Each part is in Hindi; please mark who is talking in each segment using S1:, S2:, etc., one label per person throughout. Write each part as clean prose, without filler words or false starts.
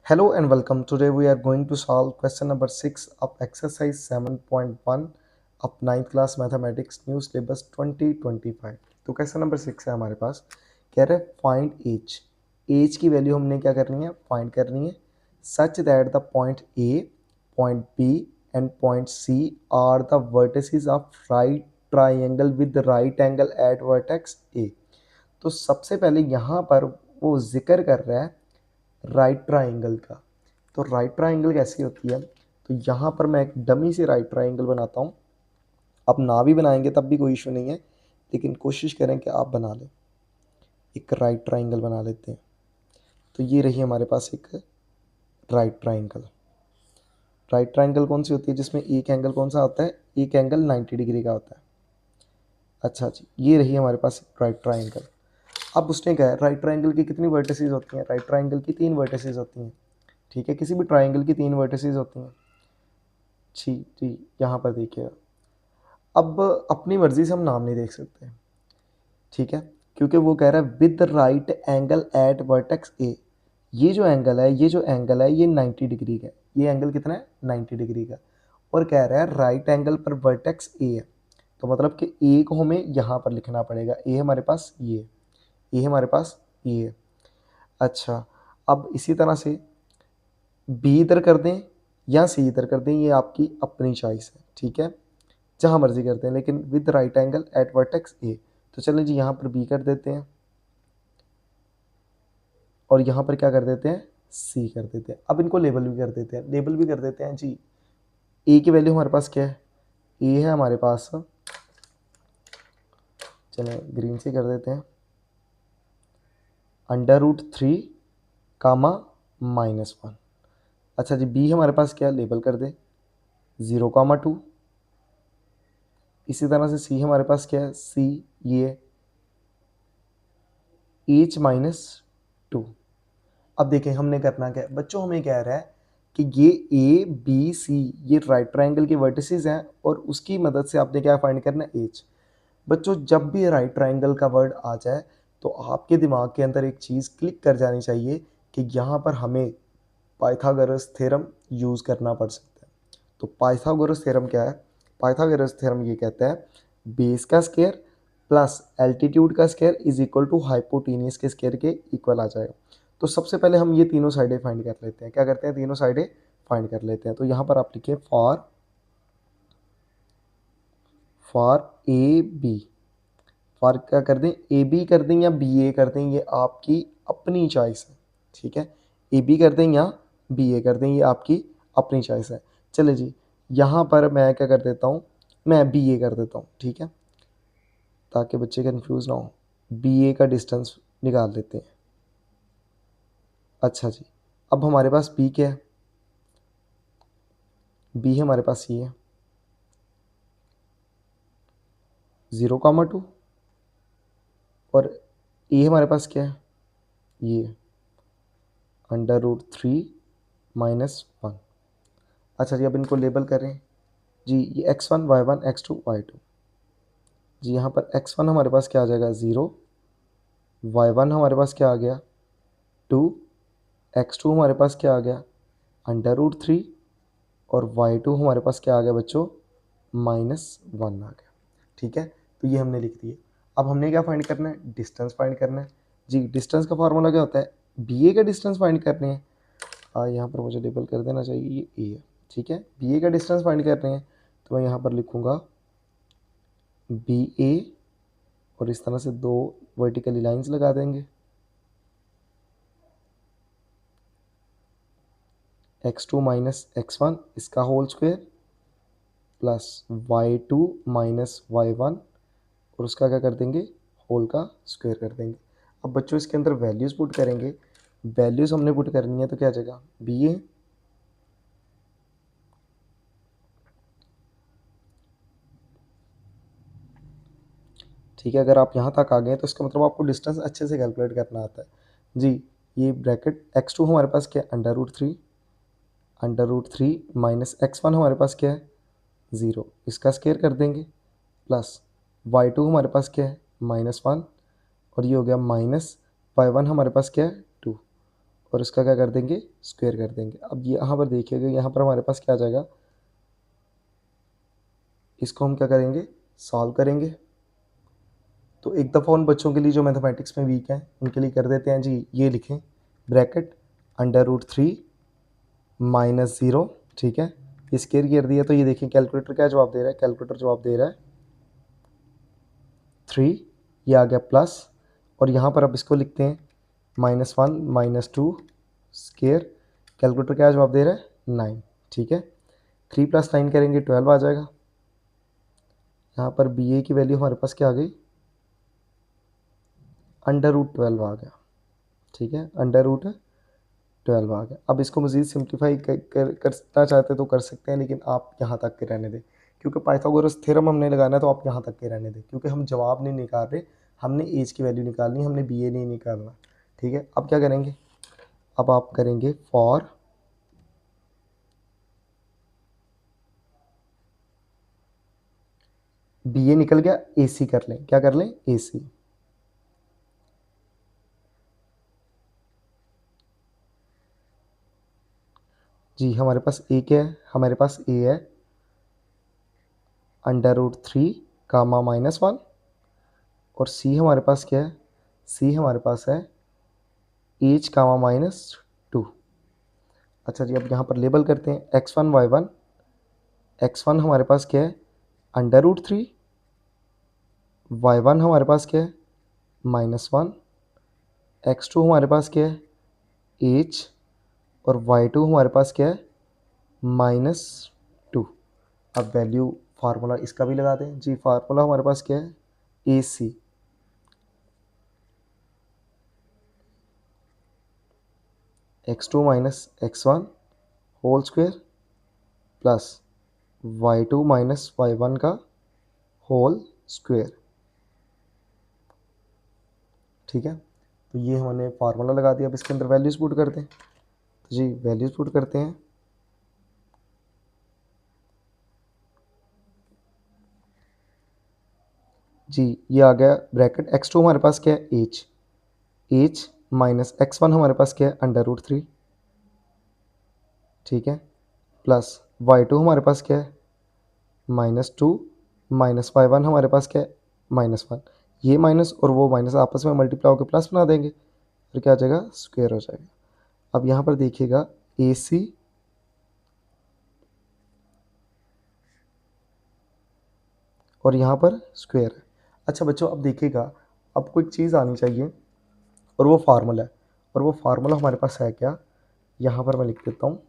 S1: Hello and welcome. Today we are going to solve question number 6 of exercise 7.1 of 9th class mathematics new syllabus 2025। तो क्वेश्चन नंबर 6 है हमारे पास। कह रहे फाइंड एज। एज की वैल्यू हमने क्या करनी है, फाइंड करनी है such that the point A, point B and point C are the vertices of right triangle with right angle at vertex A. तो सबसे पहले यहाँ पर वो जिक्र कर रहा है राइट ट्राइंगल का। तो राइट ट्राइंगल कैसी होती है, तो यहाँ पर मैं एक डमी से राइट ट्राइंगल बनाता हूँ। आप ना भी बनाएंगे तब भी कोई इशू नहीं है, लेकिन कोशिश करें कि आप बना लें। एक राइट ट्राइंगल बना लेते हैं। तो ये रही हमारे पास एक राइट ट्राइंगल। राइट ट्राइंगल कौन सी होती है, जिसमें एक एंगल कौन सा होता है, एक एंगल 90 डिग्री का होता है। अच्छा जी, ये रही हमारे पास राइट ट्राइंगल। अब उसने कहा है राइट ट्राइंगल की कितनी वर्टिसेस होती हैं, राइट ट्राइंगल की 3 वर्टिसेस होती हैं। ठीक है, किसी भी ट्राइंगल की 3 वर्टिसेस होती हैं। जी जी, यहाँ पर देखिएगा। अब अपनी मर्जी से हम नाम नहीं देख सकते, ठीक है, क्योंकि वो कह रहा है with right angle at vertex ए। ये जो एंगल है, ये 90 डिग्री का है। ये एंगल कितना है, 90 डिग्री का। और कह रहा है राइट एंगल पर वर्टेक्स ए है। तो मतलब कि ए को हमें यहाँ पर लिखना पड़ेगा। ए हमारे पास ये, ए हमारे पास ये। अच्छा, अब इसी तरह से बी इधर कर दें या सी इधर कर दें, ये आपकी अपनी चॉइस है, ठीक है, जहाँ मर्जी करते हैं, लेकिन with right angle at vertex A. तो चलें जी, यहाँ पर बी कर देते हैं और यहाँ पर क्या कर देते हैं, सी कर देते हैं। अब इनको लेबल भी कर देते हैं, लेबल भी कर देते हैं जी। ए की वैल्यू हमारे पास क्या है, ए है हमारे पास, चलें ग्रीन से कर देते हैं, √3 कामा -1। अच्छा जी, बी हमारे पास क्या है, लेबल कर दे 0,2। इसी तरह से सी हमारे पास क्या है, सी ये h-2। अब देखें हमने करना क्या है बच्चों, हमें कह रहा है कि ये ए बी सी ये राइट ट्राइंगल के वर्टिसेस हैं और उसकी मदद से आपने क्या फाइंड करना है, एज। बच्चों जब भी राइट ट्राइंगल का वर्ड आ जाए तो आपके दिमाग के अंदर एक चीज़ क्लिक कर जानी चाहिए कि यहाँ पर हमें पाइथागोरस थ्योरम यूज़ करना पड़ सकता है। तो पाइथागोरस थ्योरम क्या है, पाइथागोरस थ्योरम ये कहता है बेस का स्क्वायर प्लस एल्टीट्यूड का square is equal to hypotenuse के स्क्वायर के इक्वल आ जाएगा। तो सबसे पहले हम ये तीनों साइडें फाइंड कर लेते हैं। क्या करते हैं, तीनों साइडें फाइंड कर लेते हैं। तो यहाँ पर आप लिखिए फॉर ए बी। फॉर क्या कर दें, ए बी कर दें या बी ए कर दें, ये आपकी अपनी चॉइस है, ठीक है। ए बी कर दें या बी ए कर दें, ये आपकी अपनी चॉइस है। चले जी, यहाँ पर मैं क्या कर देता हूँ, मैं बी ए कर देता हूँ, ठीक है, ताकि बच्चे कंफ्यूज ना हो। बी ए का डिस्टेंस निकाल देते हैं। अच्छा जी, अब हमारे पास बी क्या है, बी हमारे पास ये है 0,2 और ए हमारे पास क्या है, ये √3 -1। अच्छा जी, अब इनको लेबल करें जी, ये x1 y1 x2 y2। जी यहाँ पर x1 हमारे पास क्या आ जाएगा 0, y1 हमारे पास क्या आ गया 2, x2 हमारे पास क्या आ गया √3 और y2 हमारे पास क्या आ गया बच्चों -1 आ गया, ठीक है। तो ये हमने लिख दिए। अब हमने क्या फाइंड करना है, डिस्टेंस फाइंड करना है जी। डिस्टेंस का फार्मूला क्या होता है, बी ए का डिस्टेंस फाइंड करने हैं। यहाँ पर मुझे लेबल कर देना चाहिए, ये ए है, ठीक है। बी ए का डिस्टेंस फाइंड करने हैं, तो मैं यहाँ पर लिखूँगा बी ए और इस तरह से 2 वर्टिकली लाइंस लगा देंगे, x2 - x1 इसका whole square plus y2 - y1 और उसका क्या कर देंगे, होल का स्क्वायर कर देंगे। अब बच्चों इसके अंदर वैल्यूज़ पुट करेंगे। वैल्यूज़ हमने पुट करनी है तो क्या आ जाएगा, बी ए ठीक है। अगर आप यहाँ तक आ गए तो इसका मतलब आपको डिस्टेंस अच्छे से कैलकुलेट करना आता है जी। ये ब्रैकेट x2 हमारे पास क्या है √3 -x1 हमारे पास क्या है 0, इसका स्क्वायर कर देंगे प्लस y2 हमारे पास क्या है -1 और ये हो गया माइनस y1 हमारे पास क्या है 2 और इसका क्या कर देंगे, स्क्वायर कर देंगे। अब यहाँ पर देखिएगा, यहाँ पर हमारे पास क्या आ जाएगा, इसको हम क्या करेंगे, सॉल्व करेंगे। तो एक दफ़ा उन बच्चों के लिए जो मैथमेटिक्स में वीक हैं उनके लिए कर देते हैं जी, ये लिखें ब्रैकेट √3 माइनस 0, ठीक है, ये स्क्वायर कर दिया। तो ये देखिए कैलकुलेटर क्या जवाब दे रहा है, कैलकुलेटर जवाब दे रहा है 3, ये आ गया प्लस, और यहाँ पर अब इसको लिखते हैं -1 -2 स्क्वायर, कैलकुलेटर क्या जवाब दे रहा है 9, ठीक है। 3 + 9 करेंगे 12 आ जाएगा। यहाँ पर बी ए की वैल्यू हमारे पास क्या आ गई, √12 आ गया, ठीक है, √12 आ गया। अब इसको मज़ीद सिंप्लीफाई करना चाहते तो कर सकते हैं, लेकिन आप यहाँ तक के रहने दें, क्योंकि पाइथागोरस थ्योरम हमने लगाना है, तो आप यहाँ तक के रहने दें, क्योंकि हम जवाब नहीं निकाल रहे, हमने एज की वैल्यू निकालनी, हमने बी ए नहीं निकालना, ठीक है। अब क्या करेंगे, अब आप करेंगे फॉर बी ए निकल गया, ए सी कर लें, क्या कर लें, ए सी। जी हमारे पास ए क्या है, हमारे पास ए है √3 कामा -1, और सी हमारे पास क्या है, सी हमारे पास है एच कामा -2। अच्छा जी, अब यहाँ पर लेबल करते हैं x1 y1, x1 हमारे पास क्या है √3, y1 हमारे पास क्या है -1, x2 हमारे पास क्या है h, और y2 हमारे पास क्या है -2। अब वैल्यू फार्मूला इसका भी लगा दें जी, फार्मूला हमारे पास क्या है A C, x2 - x1 whole square plus y2 - y1 का होल स्क्वायर, ठीक है। तो ये हमने फार्मूला लगा दिया। अब इसके अंदर वैल्यूज पुट करते हैं, तो जी वैल्यूज पुट करते हैं। जी ये आ गया ब्रैकेट, x2 हमारे पास क्या है h माइनस x1 हमारे पास क्या है √3, ठीक है, प्लस y2 हमारे पास क्या है -2, माइनस y1 हमारे पास क्या है -1। ये माइनस और वो माइनस आपस में मल्टीप्लाई होकर प्लस बना देंगे, फिर क्या आ जाएगा, स्क्वायर हो जाएगा। अब यहाँ पर देखिएगा ए सी और यहाँ पर स्क्वायर है। अच्छा बच्चों, अब देखिएगा, अब कोई चीज़ आनी चाहिए, और वो फार्मूला है, और वो फार्मूला हमारे पास है क्या, यहाँ पर मैं लिख देता हूँ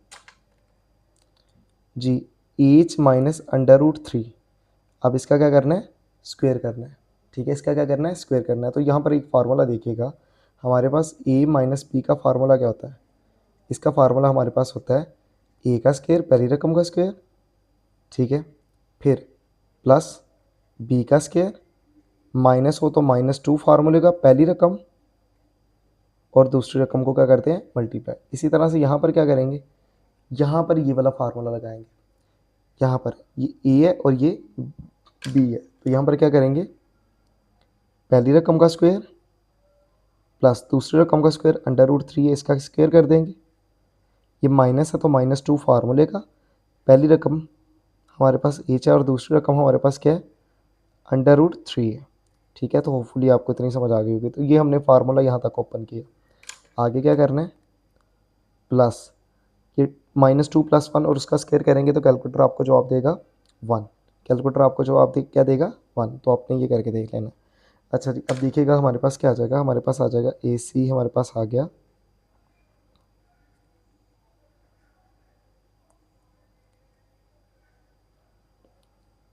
S1: जी, h माइनस √3। अब इसका क्या करना है, स्क्वायर करना है, ठीक है, इसका क्या करना है, स्क्वायर करना है। तो यहाँ पर एक फार्मूला देखिएगा, हमारे पास a माइनस बी का फार्मूला क्या होता है, इसका फार्मूला हमारे पास होता है a का स्क्वायर, पहली रकम का स्क्वायर, ठीक है, फिर प्लस b का स्क्वायर, माइनस हो तो -2 फार्मूले का पहली रकम, और दूसरी रकम को क्या करते हैं, मल्टीप्लाई। इसी तरह से यहाँ पर क्या करेंगे, यहाँ पर ये वाला फार्मूला लगाएंगे, यहाँ पर ये ए है और ये बी है, तो यहाँ पर क्या करेंगे, पहली रकम का स्क्वायर प्लस दूसरी रकम का स्क्वायर, √3 है इसका स्क्वायर कर देंगे, ये माइनस है तो -2 फार्मूले का, पहली रकम हमारे पास एच है और दूसरी रकम हमारे पास क्या है √3 है, ठीक है। तो होपफुली आपको इतनी समझ आ गई होगी। तो ये हमने फार्मूला यहाँ तक ओपन किया, आगे क्या करना है, प्लस ये -2 + 1 और उसका स्क्वायर करेंगे तो कैलकुलेटर आपको जवाब देगा 1, कैलकुलेटर आपको जवाब क्या देगा 1, तो आपने ये करके देख लेना। अच्छा जी, अब देखिएगा हमारे पास क्या आ जाएगा, हमारे पास आ जाएगा ए सी, हमारे पास आ गया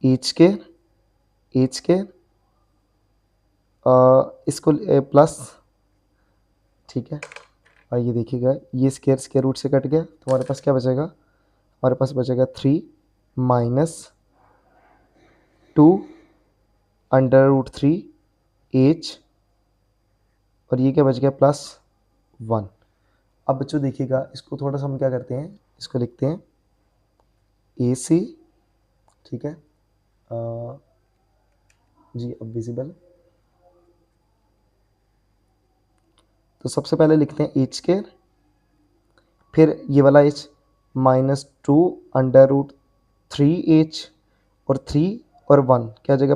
S1: एच के इसको प्लस, ठीक है। और ये देखिएगा, ये स्क्वायर रूट से कट गया, तो हमारे पास क्या बचेगा, हमारे पास बचेगा 3 -2 √3 एच, और ये क्या बच गया +1। अब बच्चों देखिएगा, इसको थोड़ा सा हम क्या करते हैं, इसको लिखते हैं ए सी, ठीक है, जी अब विजिबल, तो सबसे पहले लिखते हैं एच स्क्वायर, फिर ये वाला एच -2√3h और 3 और 1 क्या हो जाएगा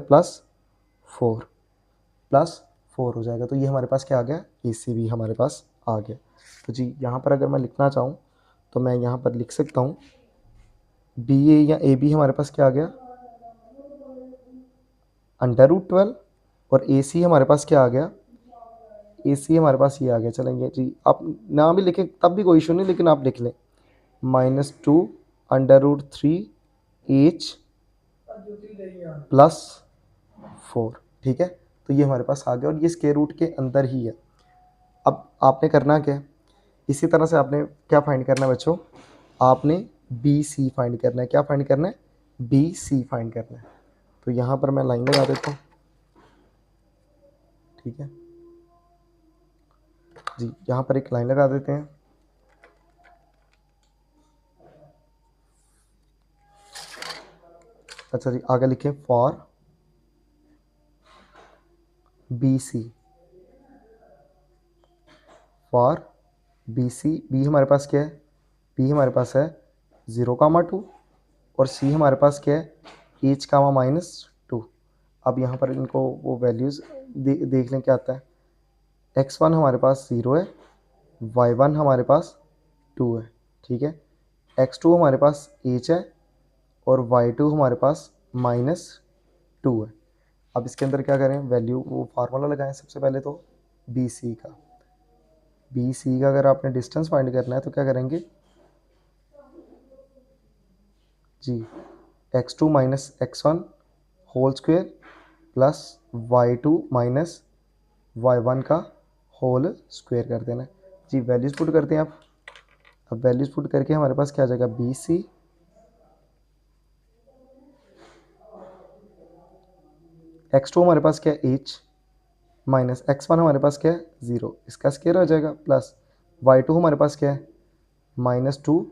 S1: +4 हो जाएगा। तो ये हमारे पास क्या आ गया, ए सी बी हमारे पास आ गया। तो जी यहाँ पर अगर मैं लिखना चाहूँ तो मैं यहाँ पर लिख सकता हूँ बी ए या ए बी हमारे पास क्या आ गया √12 और ए सी हमारे पास क्या आ गया, ए सी हमारे पास ये आ गया। चलेंगे जी, आप ना भी लिखें तब भी कोई इशू नहीं, लेकिन आप लिख लें -2√3h +4। ठीक है, तो ये हमारे पास आ गया और ये स्क्वायर रूट के अंदर ही है। अब आपने करना क्या है, इसी तरह से आपने क्या फाइंड करना है बच्चों, आपने बी सी फाइंड करना है। क्या फाइंड करना है, बी सी फाइंड करना है। तो यहाँ पर मैं लाइन लगा देता हूँ। ठीक है जी, यहाँ पर एक लाइन लगा देते हैं। अच्छा जी, आगे लिखें for B C, for B C. B हमारे पास क्या है, बी हमारे पास है 0,2 और सी हमारे पास क्या है h,-2। अब यहाँ पर इनको वो वैल्यूज़ देख लें क्या आता है। x1 हमारे पास 0 है, y1 हमारे पास 2 है। ठीक है, x2 हमारे पास h है और y2 हमारे पास -2 है। अब इसके अंदर क्या करें, वैल्यू वो फार्मूला लगाएं सबसे पहले तो बी सी का अगर आपने डिस्टेंस फाइंड करना है तो क्या करेंगे जी, x2 - x1 whole square plus y2 - y1 का होल स्क्वायर कर देना जी। वैल्यूज पुट करते हैं आप। अब वैल्यूज पुट करके हमारे पास क्या आ जाएगा, बी सी x2 हमारे पास क्या है h माइनस x1 हमारे पास क्या है 0, इसका स्क्वायर हो जाएगा, प्लस y2 हमारे पास क्या है -2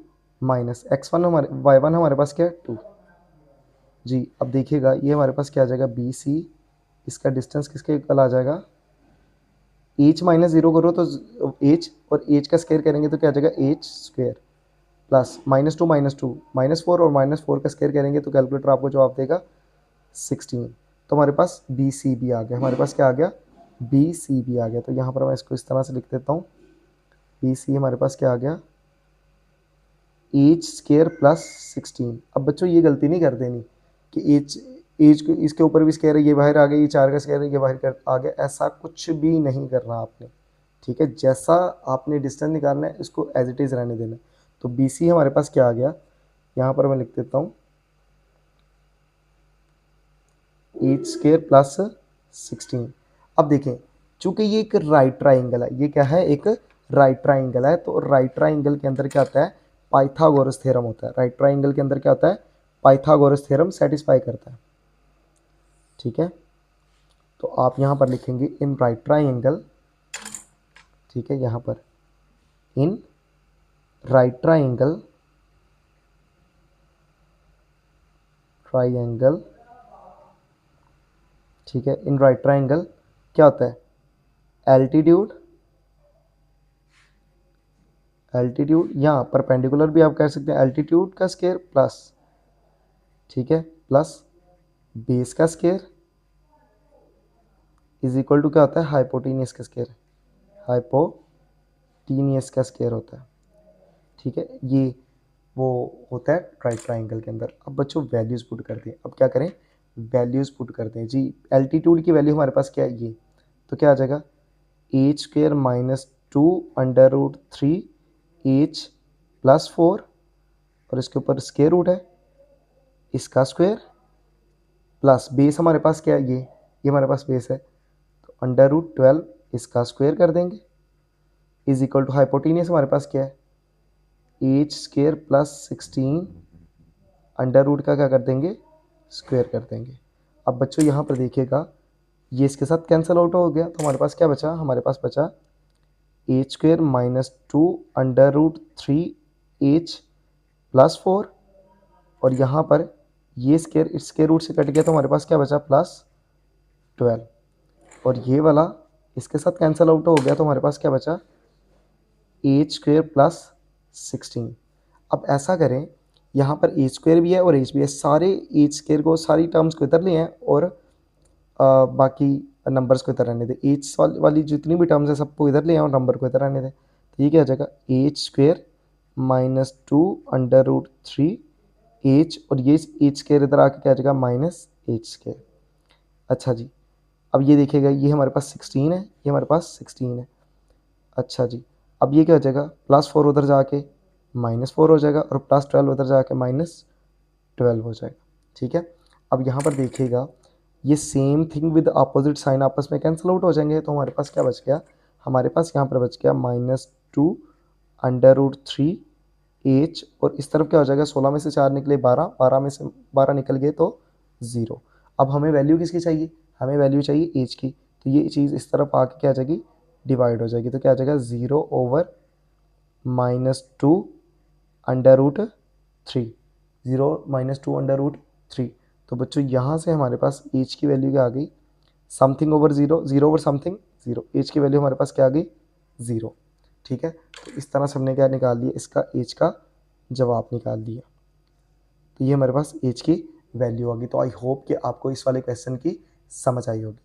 S1: माइनस x1 हमारे y1 हमारे पास क्या है 2 जी। अब देखिएगा ये हमारे पास क्या आ जाएगा बी सी, इसका डिस्टेंस किसके इक्वल आ जाएगा, h -0 करो तो h और h का स्क्वायर करेंगे तो क्या आ जाएगा h स्क्वायर प्लस -2 -4 और -4 का स्क्वायर करेंगे तो कैलकुलेटर आपको जवाब देगा 16। तो हमारे पास बी सी बी आ गया, हमारे पास क्या आ गया बी सी बी आ गया। तो यहाँ पर मैं इसको इस तरह से लिख देता हूँ, बी सी हमारे पास क्या आ गया एच स्क्वायर प्लस 16। अब बच्चों ये गलती नहीं कर देनी कि एच को इसके ऊपर भी स्क्वायर है ये बाहर आ गया, ये 4 का स्क्वायर है ये बाहर आ गया, ऐसा कुछ भी नहीं करना आपने। ठीक है, जैसा आपने डिस्टेंस निकालना है इसको एज इट इज़ रहने देना। तो बी सी हमारे पास क्या आ गया, यहाँ पर मैं लिख देता हूँ एच स्क्वायर प्लस 16। अब देखें चूंकि ये एक राइट ट्राइंगल है, ये क्या है एक राइट ट्राइंगल है, तो राइट ट्राइंगल के अंदर क्या होता है पाइथागोरस थ्योरम होता है। राइट ट्राइंगल के अंदर क्या होता है पाइथागोरस थ्योरम सेटिस्फाई करता है। ठीक है, तो आप यहाँ पर लिखेंगे इन राइट ट्राइंगल। ठीक है, यहाँ पर इन राइट ट्राइंगल ठीक है, इन राइट ट्राइंगल क्या होता है एल्टीट्यूड या परपेंडिकुलर भी आप कह सकते हैं, एल्टीट्यूड का स्क्वायर प्लस, ठीक है, प्लस बेस का स्क्वायर इज इक्वल टू क्या होता है हाइपोटेनियस का स्क्वायर, हाइपोटेनियस का स्क्वायर होता है। ठीक है, ये वो होता है राइट ट्राइंगल के अंदर। अब बच्चों वैल्यूज पुट करते हैं, अब क्या करें वैल्यूज पुट करते हैं जी। एल्टीट्यूड की वैल्यू हमारे पास क्या है ये, तो क्या आ जाएगा एच स्क्वायर -2√3h + 4 और इसके ऊपर स्क्वायर रूट है इसका स्क्वायर प्लस बेस हमारे पास क्या है ये हमारे पास बेस है, तो √12 इसका स्क्वायर कर देंगे इज इक्वल टू हाइपोटेनियस हमारे पास क्या है h square plus 16 under root का क्या कर देंगे स्क्वायर कर देंगे। अब बच्चों यहाँ पर देखिएगा ये इसके साथ कैंसिल आउट हो गया, तो हमारे पास क्या बचा, हमारे पास बचा एच स्क्वायर -2√3h + 4 और यहाँ पर ये स्क्वायर इस स्क्वायर रूट से कट गया तो हमारे पास क्या बचा +12 और ये वाला इसके साथ कैंसिल आउट हो गया तो हमारे पास क्या बचा एच स्क्वायर प्लस 16। अब ऐसा करें, यहाँ पर एच स्क्वेयर भी है और एच भी है, सारे एच स्क्वेयर को, सारी टर्म्स को इधर ले हैं और बाकी नंबर्स को इधर रहने दें। एच वाली जितनी भी टर्म्स है सबको इधर ले आए और नंबर को इधर रहने दें। तो ये क्या हो जाएगा, h square minus 2 under root 3 h, और ये एच स्क्वेयर इधर आके क्या हो जाएगा, माइनस एच स्क्वेयर। अच्छा जी, अब ये देखिएगा, ये हमारे पास 16 है, ये हमारे पास 16 है। अच्छा जी, अब ये क्या हो जाएगा, +4 उधर जाके -4 हो जाएगा और +12 उधर जाके -12 हो जाएगा। ठीक है, अब यहाँ पर देखिएगा, ये same thing with opposite sign आपस में कैंसिल आउट हो जाएंगे। तो हमारे पास क्या बच गया, हमारे पास यहाँ पर बच गया -2 अंडर रूट 3 एच, और इस तरफ क्या हो जाएगा, 16 में से 4 निकले 12, 12 में से 12 निकल गए तो 0। अब हमें वैल्यू किसकी चाहिए, हमें वैल्यू चाहिए एच की। तो ये चीज़ इस तरफ आके क्या आ जाएगी, डिवाइड हो जाएगी। तो क्या आ जाएगा, 0/-2 अंडर रूट 3, 0 - 2 अंडर रूट 3। तो बच्चों यहाँ से हमारे पास एच की वैल्यू क्या आ गई, something over 0, 0 over something 0, H की वैल्यू हमारे पास क्या आ गई, 0। ठीक है, तो इस तरह से हमने क्या निकाल लिया, इसका एच का जवाब निकाल दिया। तो ये हमारे पास एच की वैल्यू आ गई। तो आई होप कि आपको इस वाले क्वेश्चन की समझ आई होगी।